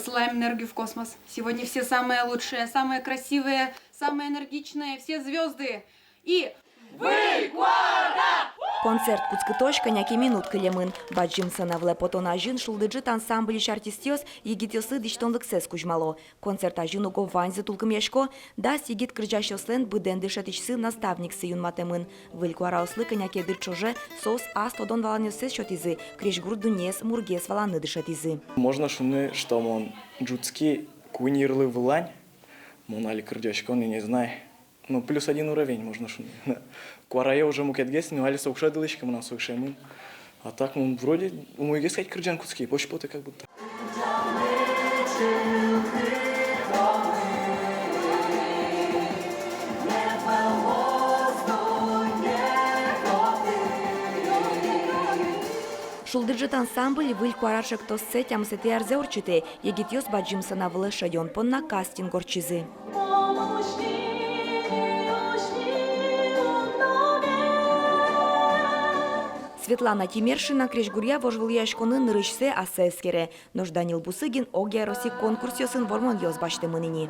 посылаем энергию в космос. Сегодня все самые лучшие, самые красивые, самые энергичные, все звезды. И Концерт Куцкытош няки минут кылемын. Баджим сынавле потонажин шулдыджит ансамбль артистиос егитёсы диштонлыксес кужмало. Концерт ажин уго ванзе тулкым яшко, да сигит крыжащослен быден дышатичсы наставниксы юнматемын. Вылькуарауслы няки дырчоже сос астодон валанёсес шотизы, кришгур дунес мургес валаны дышатизы. Можно шуны, что он джутский кунирлы влань, монали крыдёшко, он не знаю. Ну, плюс 1 уровень можно шуны. Куарае уже мукетгес, но али сокша дылышка, мы сокшаем. А так, ну, вроде, умугес сказать крыджан куцкий, почти как будто. Шулдыджит ансамбль вылькуарашек тоссе тямсети арзеорчите, егитёс баджим сынавлы шайон понна кастинг орчизы. Светлана Тимершина крежгурья вожвыльяшконы нырышсе асэскере. Нож Данил Бусыгин огия роси конкурсиосын вормон ёз башты мынини.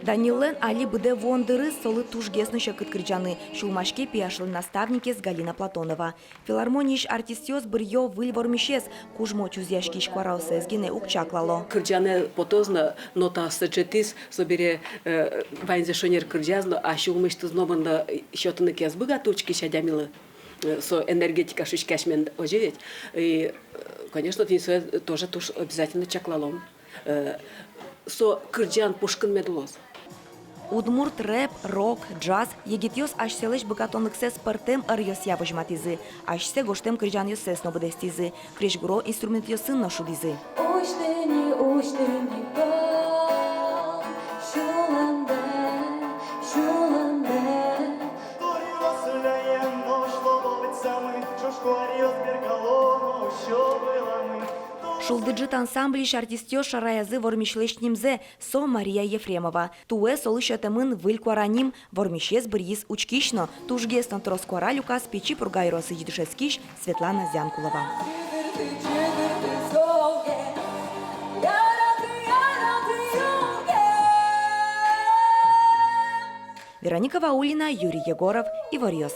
Данилен али быде вондыры солы тужгесны шакыт кырджаны. Шулмашке пияшлы наставникес Галина Платонова. Филармониш артистиос бырьё выль вормишес, кужмо чузяшки шкварался сгине укчаклало. Кырджаны потозно нота сычетис собере вайнзе шонер кырджазно, а шулмыштыз номында счетыны кез быга тучки шадямилы. Со энергетика шишкашмен оживет. И, конечно, винсуэ тоже туш обязательно чаклалом. Со кырджан пушкын медулоз. Удмурт, рэп, рок, джаз, егитёс ашселеш богатонлыксес партем арьёс ябыжматизы, ашсе гоштем кырджан ёсес нобыдестизы, кришгуро инструмент ёсын ношудизы. Шулдыджит ансамбль артистёс шараязы вормишлешнимзе со Мария Ефремова. Туэ солышатымын вылькуараним вормишес бриз учкишно, тужгесно троскуара люкас печи пургайросы едышескиш Светлана Зянкулова. Вероника Ваулина, Юрий Егоров, Иворьёс.